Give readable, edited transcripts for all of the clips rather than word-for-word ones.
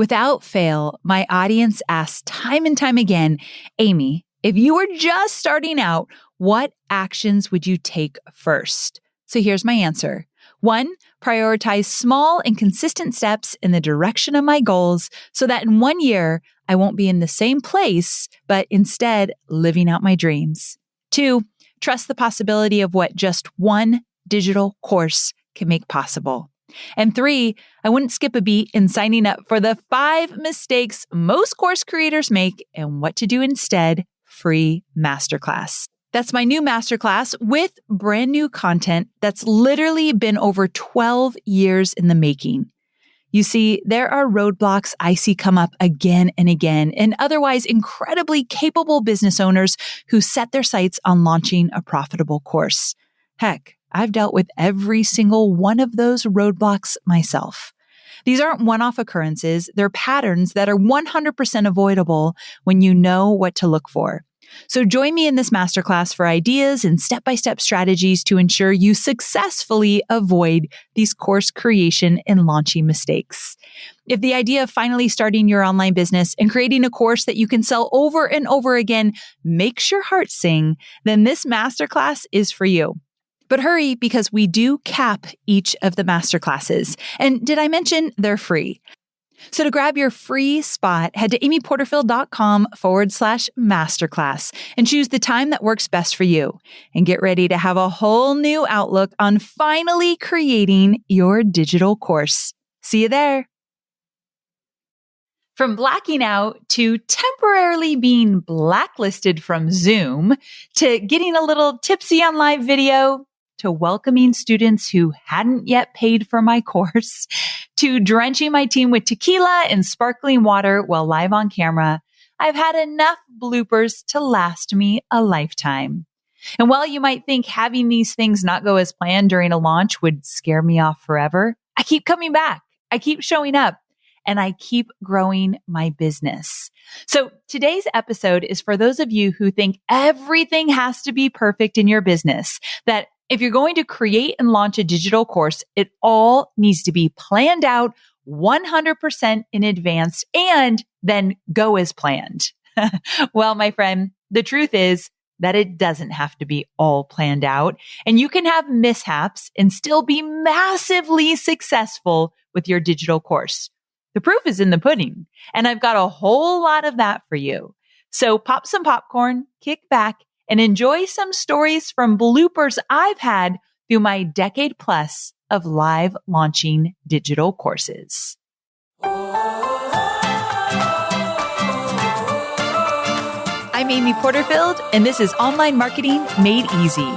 Without fail, my audience asks time and time again, Amy, if you were just starting out, what actions would you take first? So here's my answer. 1, prioritize small and consistent steps in the direction of my goals so that in 1 year, I won't be in the same place, but instead living out my dreams. 2, trust the possibility of what just one digital course can make possible. And 3, I wouldn't skip a beat in signing up for the 5 mistakes most course creators make and what to do instead free masterclass. That's my new masterclass with brand new content that's literally been over 12 years in the making. You see, there are roadblocks I see come up again and again in otherwise incredibly capable business owners who set their sights on launching a profitable course. Heck, I've dealt with every single one of those roadblocks myself. These aren't one-off occurrences. They're patterns that are 100% avoidable when you know what to look for. So join me in this masterclass for ideas and step-by-step strategies to ensure you successfully avoid these course creation and launching mistakes. If the idea of finally starting your online business and creating a course that you can sell over and over again makes your heart sing, then this masterclass is for you. But hurry, because we do cap each of the masterclasses. And did I mention they're free? So to grab your free spot, head to amyporterfield.com/masterclass and choose the time that works best for you. And get ready to have a whole new outlook on finally creating your digital course. See you there. From blacking out to temporarily being blacklisted from Zoom to getting a little tipsy on live video, to welcoming students who hadn't yet paid for my course, to drenching my team with tequila and sparkling water while live on camera, I've had enough bloopers to last me a lifetime. And while you might think having these things not go as planned during a launch would scare me off forever, I keep coming back. I keep showing up. And I keep growing my business. So today's episode is for those of you who think everything has to be perfect in your business, that if you're going to create and launch a digital course, it all needs to be planned out 100% in advance and then go as planned. Well, my friend, the truth is that it doesn't have to be all planned out, and you can have mishaps and still be massively successful with your digital course. The proof is in the pudding, and I've got a whole lot of that for you. So pop some popcorn, kick back, and enjoy some stories from bloopers I've had through my decade plus of live launching digital courses. I'm Amy Porterfield, and this is Online Marketing Made Easy.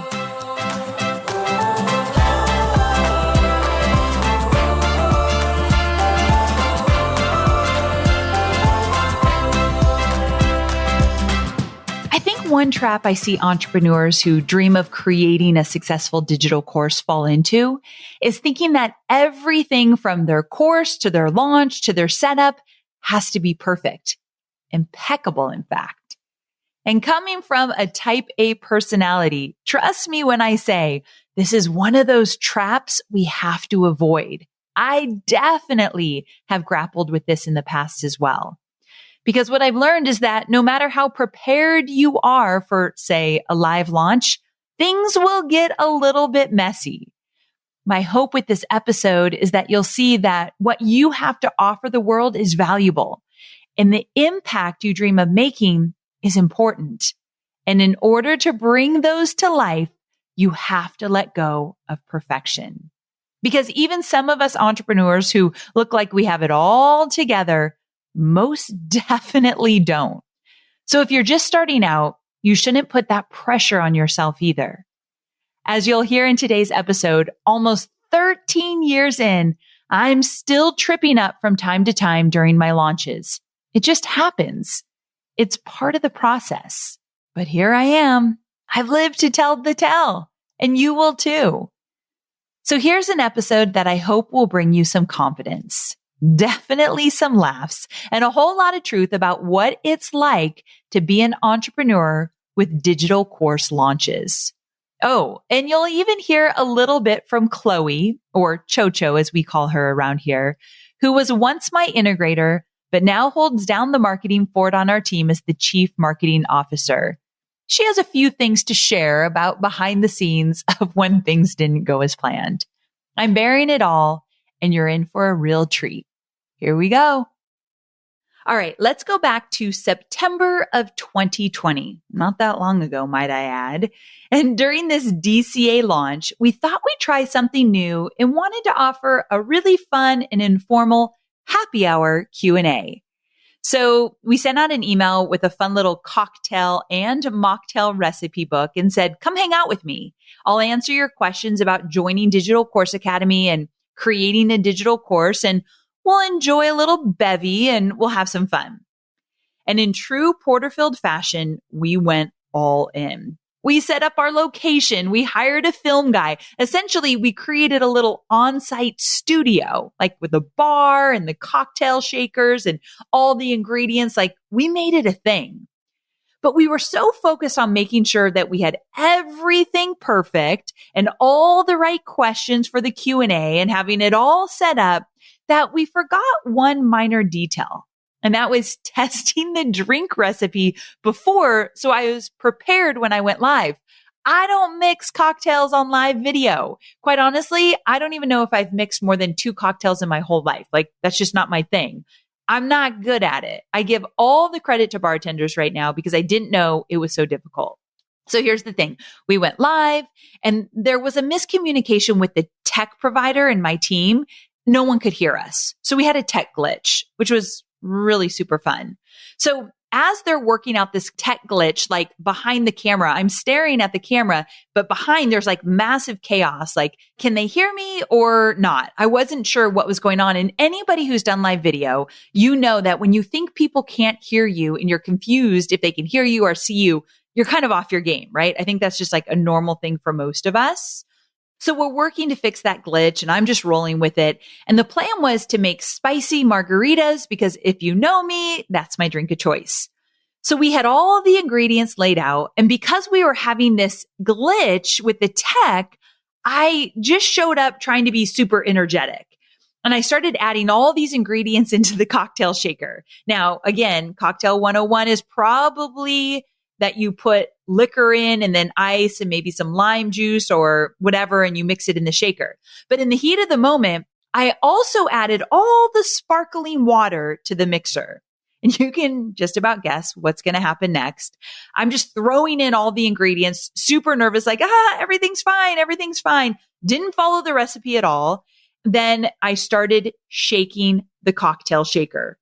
One trap I see entrepreneurs who dream of creating a successful digital course fall into is thinking that everything from their course to their launch to their setup has to be perfect. Impeccable, in fact. And coming from a type A personality, trust me when I say this is one of those traps we have to avoid. I definitely have grappled with this in the past as well. Because what I've learned is that no matter how prepared you are for, say, a live launch, things will get a little bit messy. My hope with this episode is that you'll see that what you have to offer the world is valuable, and the impact you dream of making is important. And in order to bring those to life, you have to let go of perfection. Because even some of us entrepreneurs who look like we have it all together most definitely don't. So if you're just starting out, you shouldn't put that pressure on yourself either. As you'll hear in today's episode, almost 13 years in, I'm still tripping up from time to time during my launches. It just happens. It's part of the process. But here I am. I've lived to tell the tale, and you will too. So here's an episode that I hope will bring you some confidence. Definitely some laughs and a whole lot of truth about what it's like to be an entrepreneur with digital course launches. Oh, and you'll even hear a little bit from Chloe, or Chocho as we call her around here, who was once my integrator, but now holds down the marketing fort on our team as the Chief Marketing Officer. She has a few things to share about behind the scenes of when things didn't go as planned. I'm bearing it all, and you're in for a real treat. Here we go. All right, let's go back to September of 2020. Not that long ago, might I add. And during this DCA launch, we thought we'd try something new and wanted to offer a really fun and informal happy hour Q&A. So we sent out an email with a fun little cocktail and mocktail recipe book and said, come hang out with me. I'll answer your questions about joining Digital Course Academy and creating a digital course, and we'll enjoy a little bevy and we'll have some fun. And in true Porterfield fashion, we went all in. We set up our location. We hired a film guy. Essentially, we created a little on-site studio, like with a bar and the cocktail shakers and all the ingredients. Like, we made it a thing. But we were so focused on making sure that we had everything perfect and all the right questions for the Q&A and having it all set up that we forgot one minor detail. And that was testing the drink recipe before, so I was prepared when I went live. I don't mix cocktails on live video. Quite honestly, I don't even know if I've mixed more than 2 cocktails in my whole life. Like, that's just not my thing. I'm not good at it. I give all the credit to bartenders right now because I didn't know it was so difficult. So here's the thing. We went live and there was a miscommunication with the tech provider and my team. No one could hear us. So we had a tech glitch, which was really super fun. So as they're working out this tech glitch, like behind the camera, I'm staring at the camera, but behind there's like massive chaos. Like, can they hear me or not? I wasn't sure what was going on. And anybody who's done live video, you know that when you think people can't hear you and you're confused if they can hear you or see you, you're kind of off your game, right? I think that's just like a normal thing for most of us. So we're working to fix that glitch and I'm just rolling with it. And the plan was to make spicy margaritas because if you know me, that's my drink of choice. So we had all the ingredients laid out. And because we were having this glitch with the tech, I just showed up trying to be super energetic. And I started adding all these ingredients into the cocktail shaker. Now, again, cocktail 101 is probably that you put liquor in and then ice and maybe some lime juice or whatever, and you mix it in the shaker. But in the heat of the moment, I also added all the sparkling water to the mixer. And you can just about guess what's going to happen next. I'm just throwing in all the ingredients, super nervous, like, everything's fine, everything's fine. Didn't follow the recipe at all. Then I started shaking the cocktail shaker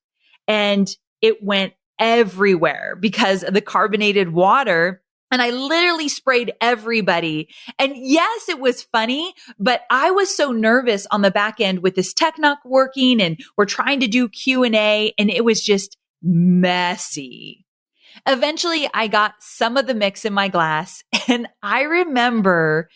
and it went everywhere because of the carbonated water. And I literally sprayed everybody. And yes, it was funny, but I was so nervous on the back end with this tech not working and we're trying to do Q&A and it was just messy. Eventually, I got some of the mix in my glass. And I remember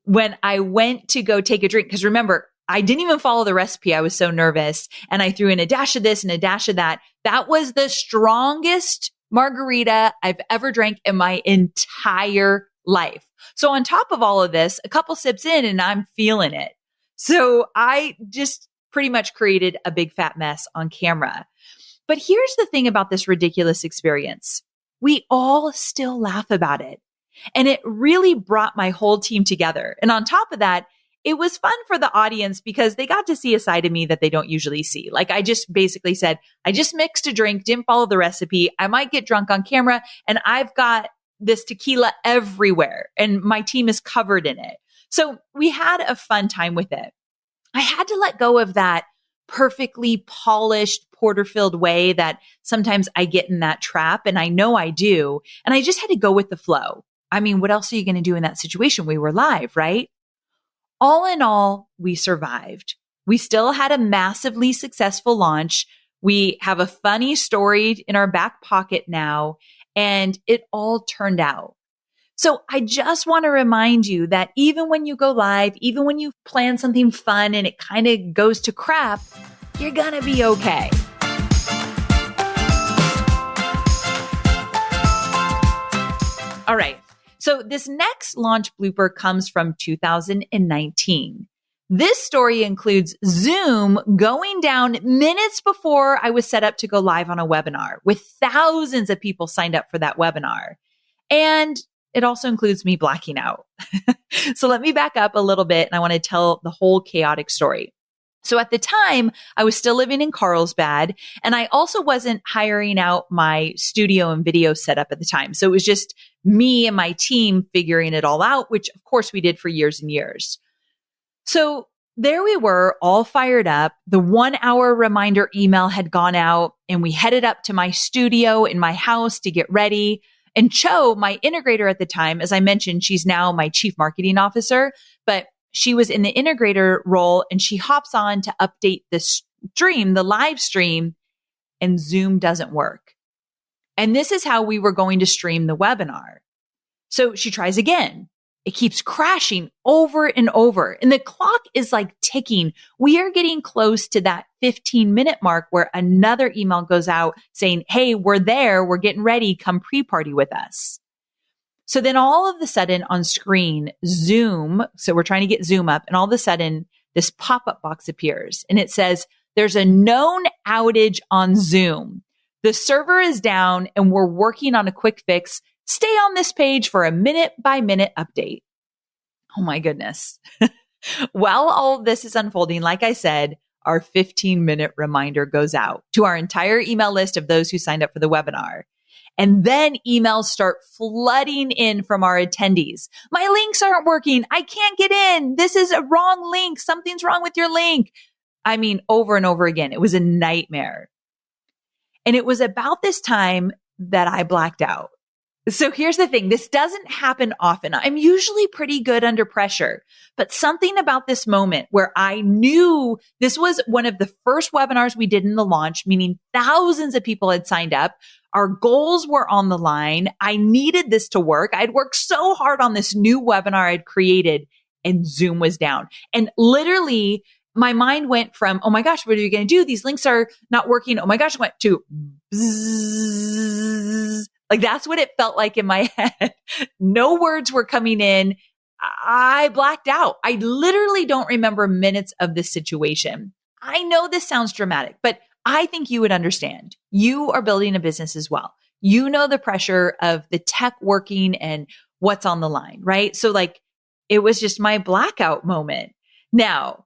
when I went to go take a drink, because remember, I didn't even follow the recipe. I was so nervous. And I threw in a dash of this and a dash of that. That was the strongest margarita I've ever drank in my entire life. So on top of all of this, a couple sips in and I'm feeling it. So I just pretty much created a big fat mess on camera. But here's the thing about this ridiculous experience. We all still laugh about it. And it really brought my whole team together. And on top of that, it was fun for the audience because they got to see a side of me that they don't usually see. Like I just basically said, I just mixed a drink, didn't follow the recipe. I might get drunk on camera and I've got this tequila everywhere and my team is covered in it. So we had a fun time with it. I had to let go of that perfectly polished Porterfield way that sometimes I get in that trap and I know I do. And I just had to go with the flow. I mean, what else are you going to do in that situation? We were live, right? All in all, we survived. We still had a massively successful launch. We have a funny story in our back pocket now, and it all turned out. So I just want to remind you that even when you go live, even when you plan something fun and it kind of goes to crap, you're going to be okay. All right. So this next launch blooper comes from 2019. This story includes Zoom going down minutes before I was set up to go live on a webinar with thousands of people signed up for that webinar. And it also includes me blacking out. So let me back up a little bit and I want to tell the whole chaotic story. So at the time, I was still living in Carlsbad and I also wasn't hiring out my studio and video setup at the time. So it was just me and my team figuring it all out, which of course we did for years and years. So there we were, all fired up. The 1 hour reminder email had gone out and we headed up to my studio in my house to get ready. And Cho, my integrator at the time, as I mentioned, she's now my chief marketing officer, but she was in the integrator role and she hops on to update the stream, the live stream, and Zoom doesn't work. And this is how we were going to stream the webinar. So she tries again. It keeps crashing over and over. And the clock is like ticking. We are getting close to that 15-minute mark where another email goes out saying, hey, we're there. We're getting ready. Come pre-party with us. So then all of a sudden on screen, Zoom, so we're trying to get Zoom up, and all of a sudden this pop-up box appears and it says, there's a known outage on Zoom. The server is down and we're working on a quick fix. Stay on this page for a minute-by-minute update. Oh my goodness. While all of this is unfolding, like I said, our 15-minute reminder goes out to our entire email list of those who signed up for the webinar. And then emails start flooding in from our attendees. My links aren't working. I can't get in. This is a wrong link. Something's wrong with your link. I mean, over and over again. It was a nightmare. And it was about this time that I blacked out. So here's the thing. This doesn't happen often. I'm usually pretty good under pressure, but something about this moment where I knew this was one of the first webinars we did in the launch, meaning thousands of people had signed up. Our goals were on the line. I needed this to work. I'd worked so hard on this new webinar I'd created and Zoom was down. And literally my mind went from, oh my gosh, what are you going to do? These links are not working. Oh my gosh, I went to bzzz. Like that's what it felt like in my head. No words were coming in. I blacked out. I literally don't remember minutes of this situation. I know this sounds dramatic, but I think you would understand. You are building a business as well. You know the pressure of the tech working and what's on the line, right? So like it was just my blackout moment. Now,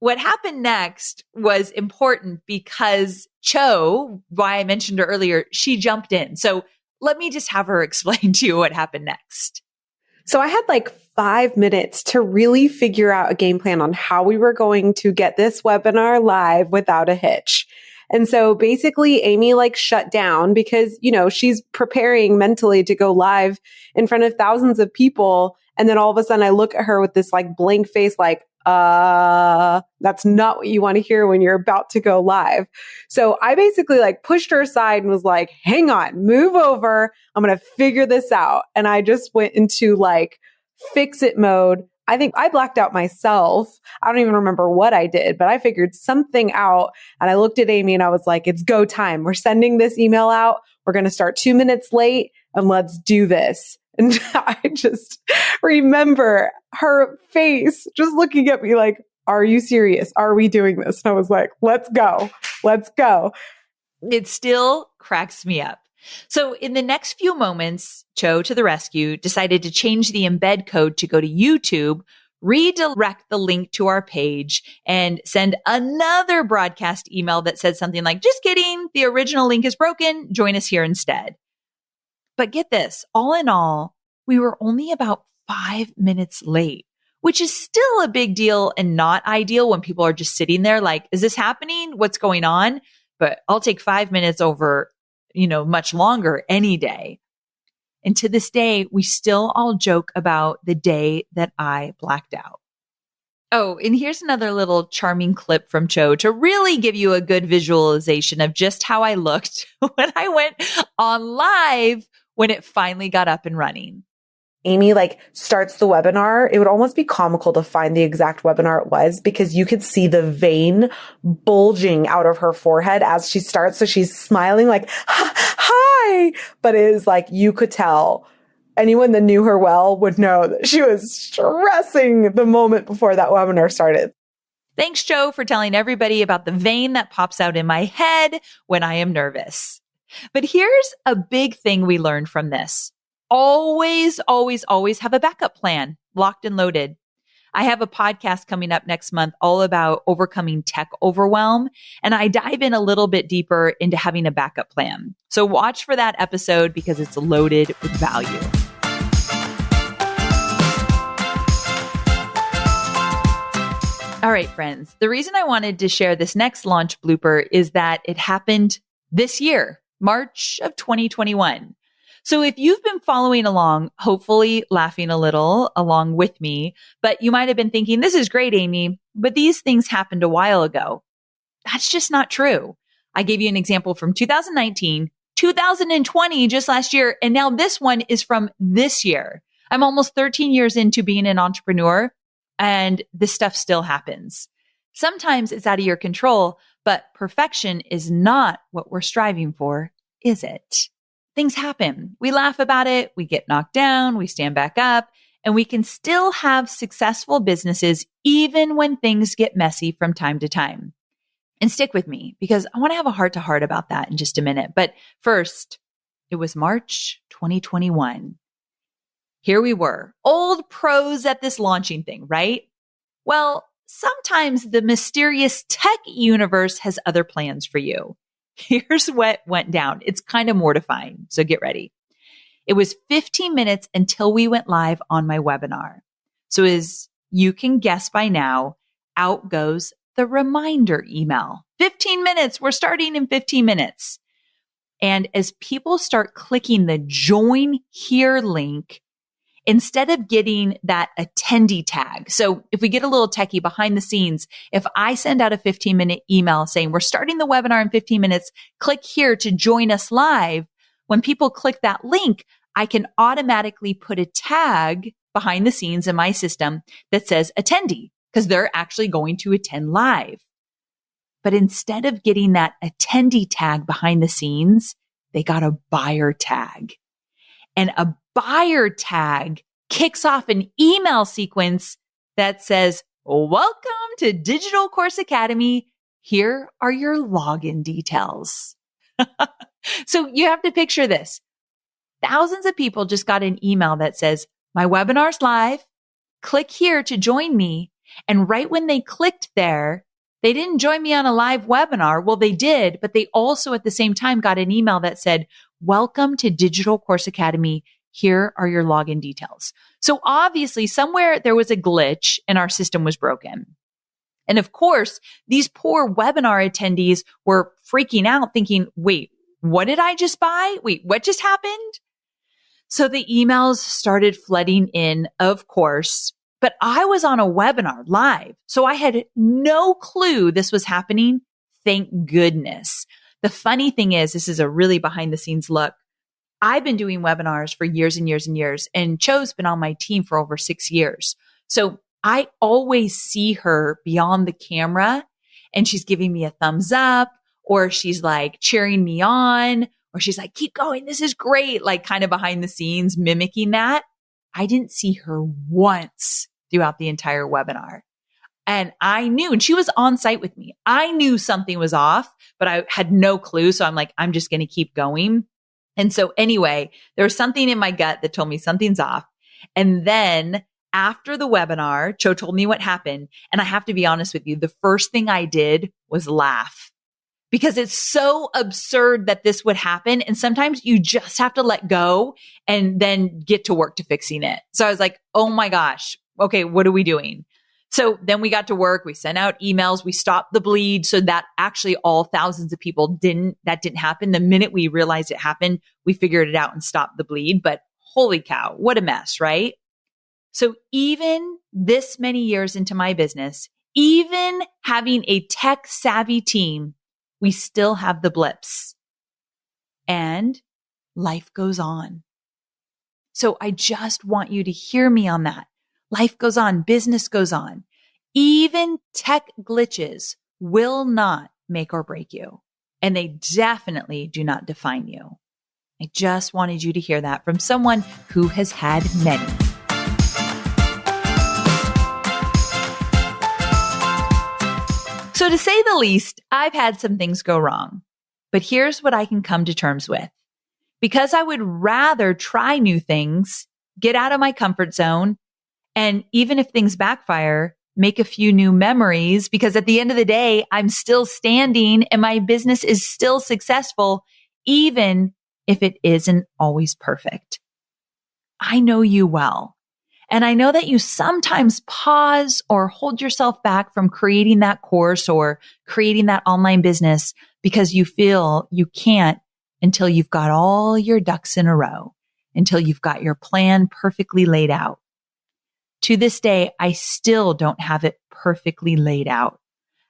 what happened next was important because Cho, why I mentioned her earlier, she jumped in. So let me just have her explain to you what happened next. So I had like 5 minutes to really figure out a game plan on how we were going to get this webinar live without a hitch. And so basically Amy like shut down because, you know, she's preparing mentally to go live in front of thousands of people. And then all of a sudden I look at her with this like blank face, like, that's not what you want to hear when you're about to go live. So I basically like pushed her aside and was like, hang on, move over. I'm going to figure this out. And I just went into like fix it mode. I think I blacked out myself. I don't even remember what I did, but I figured something out. And I looked at Amy and I was like, it's go time. We're sending this email out. We're going to start 2 minutes late and let's do this. And I just remember her face just looking at me like, are you serious? Are we doing this? And I was like, let's go. Let's go. It still cracks me up. So in the next few moments, Cho to the rescue decided to change the embed code to go to YouTube, redirect the link to our page, and send another broadcast email that said something like, just kidding, the original link is broken. Join us here instead. But get this, all in all, we were only about 5 minutes late, which is still a big deal and not ideal when people are just sitting there like, is this happening? What's going on? But I'll take 5 minutes over, much longer any day. And to this day, we still all joke about the day that I blacked out. Oh, and here's another little charming clip from Cho to really give you a good visualization of just how I looked when I went on live when it finally got up and running. Amy starts the webinar. It would almost be comical to find the exact webinar it was because you could see the vein bulging out of her forehead as she starts. So she's smiling like, hi, but it is you could tell anyone that knew her well would know that she was stressing the moment before that webinar started. Thanks, Joe, for telling everybody about the vein that pops out in my head when I am nervous. But here's a big thing we learned from this. Always, always, always have a backup plan locked and loaded. I have a podcast coming up next month all about overcoming tech overwhelm, and I dive in a little bit deeper into having a backup plan. So watch for that episode because it's loaded with value. All right, friends, the reason I wanted to share this next launch blooper is that it happened this year, March of 2021. So if you've been following along, hopefully laughing a little along with me, but you might have been thinking, this is great, Amy, but these things happened a while ago. That's just not true. I gave you an example from 2019, 2020, just last year, and now this one is from this year. I'm almost 13 years into being an entrepreneur, and this stuff still happens. Sometimes it's out of your control, but perfection is not what we're striving for, is it? Things happen. We laugh about it. We get knocked down. We stand back up, and we can still have successful businesses even when things get messy from time to time. And stick with me because I want to have a heart to heart about that in just a minute. But first, it was March 2021. Here we were, old pros at this launching thing, right? Well, sometimes the mysterious tech universe has other plans for you. Here's what went down. It's kind of mortifying, so get ready. It was 15 minutes until we went live on my webinar. So as you can guess by now, out goes the reminder email. 15 minutes. We're starting in 15 minutes. And as people start clicking the join here link, instead of getting that attendee tag. So if we get a little techie behind the scenes, if I send out a 15-minute email saying we're starting the webinar in 15 minutes, click here to join us live. When people click that link, I can automatically put a tag behind the scenes in my system that says attendee because they're actually going to attend live. But instead of getting that attendee tag behind the scenes, they got a buyer tag. And a buyer tag kicks off an email sequence that says, welcome to Digital Course Academy. Here are your login details. So you have to picture this. Thousands of people just got an email that says, my webinar's live. Click here to join me. And right when they clicked there, they didn't join me on a live webinar. Well, they did, but they also at the same time got an email that said, welcome to Digital Course Academy. Here are your login details. So obviously somewhere there was a glitch and our system was broken. And of course, these poor webinar attendees were freaking out thinking, wait, what did I just buy? Wait, what just happened? So the emails started flooding in, of course, but I was on a webinar live. So I had no clue this was happening. Thank goodness. The funny thing is, this is a really behind the scenes look. I've been doing webinars for years and years and years, and Cho's been on my team for over 6 years. So I always see her beyond the camera and she's giving me a thumbs up, or she's like cheering me on, or she's like, keep going. This is great. Like kind of behind the scenes mimicking that. I didn't see her once throughout the entire webinar. And I knew, and she was on site with me. I knew something was off, but I had no clue. So I'm like, I'm just going to keep going. And so anyway, there was something in my gut that told me something's off. And then after the webinar, Cho told me what happened. And I have to be honest with you, the first thing I did was laugh because it's so absurd that this would happen. And sometimes you just have to let go and then get to work to fixing it. So I was like, oh my gosh, okay, what are we doing? So then we got to work. We sent out emails. We stopped the bleed so that actually all thousands of people didn't happen. The minute we realized it happened, we figured it out and stopped the bleed. But holy cow, what a mess, right? So even this many years into my business, even having a tech savvy team, we still have the blips and life goes on. So I just want you to hear me on that. Life goes on, business goes on. Even tech glitches will not make or break you, and they definitely do not define you. I just wanted you to hear that from someone who has had many. So to say the least, I've had some things go wrong, but here's what I can come to terms with. Because I would rather try new things, get out of my comfort zone, and even if things backfire, make a few new memories, because at the end of the day, I'm still standing and my business is still successful, even if it isn't always perfect. I know you well. And I know that you sometimes pause or hold yourself back from creating that course or creating that online business because you feel you can't until you've got all your ducks in a row, until you've got your plan perfectly laid out. To this day, I still don't have it perfectly laid out.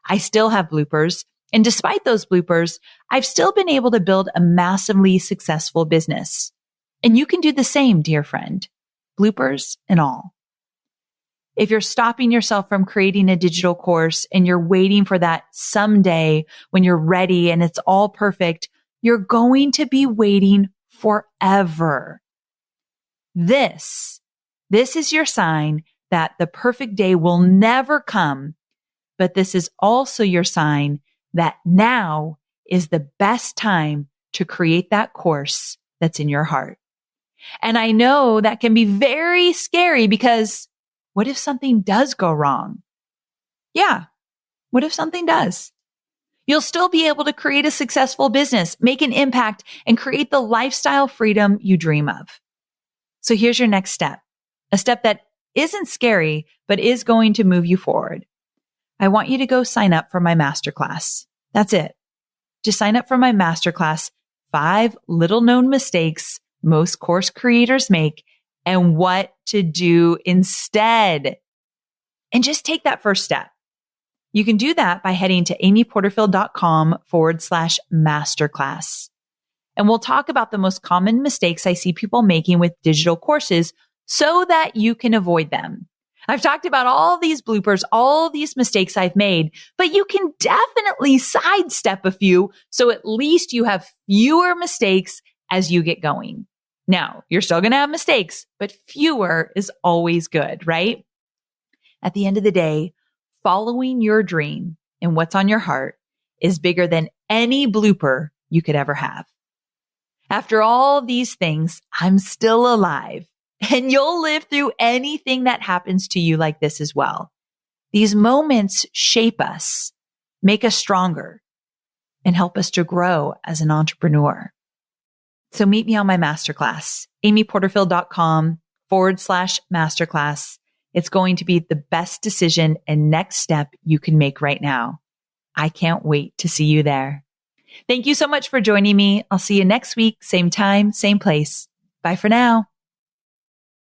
I still have bloopers. And despite those bloopers, I've still been able to build a massively successful business. And you can do the same, dear friend, bloopers and all. If you're stopping yourself from creating a digital course and you're waiting for that someday when you're ready and it's all perfect, you're going to be waiting forever. This is your sign that the perfect day will never come, but this is also your sign that now is the best time to create that course that's in your heart. And I know that can be very scary because what if something does go wrong? Yeah. What if something does? You'll still be able to create a successful business, make an impact, and create the lifestyle freedom you dream of. So here's your next step, a step that isn't scary, but is going to move you forward. I want you to go sign up for my masterclass. That's it. Just sign up for my masterclass, 5 little known mistakes most course creators make and what to do instead. And just take that first step. You can do that by heading to amyporterfield.com/masterclass. And we'll talk about the most common mistakes I see people making with digital courses so that you can avoid them. I've talked about all these bloopers, all these mistakes I've made, but you can definitely sidestep a few so at least you have fewer mistakes as you get going. Now, you're still going to have mistakes, but fewer is always good, right? At the end of the day, following your dream and what's on your heart is bigger than any blooper you could ever have. After all these things, I'm still alive, and you'll live through anything that happens to you like this as well. These moments shape us, make us stronger, and help us to grow as an entrepreneur. So meet me on my masterclass, amyporterfield.com/masterclass. It's going to be the best decision and next step you can make right now. I can't wait to see you there. Thank you so much for joining me. I'll see you next week, same time, same place. Bye for now.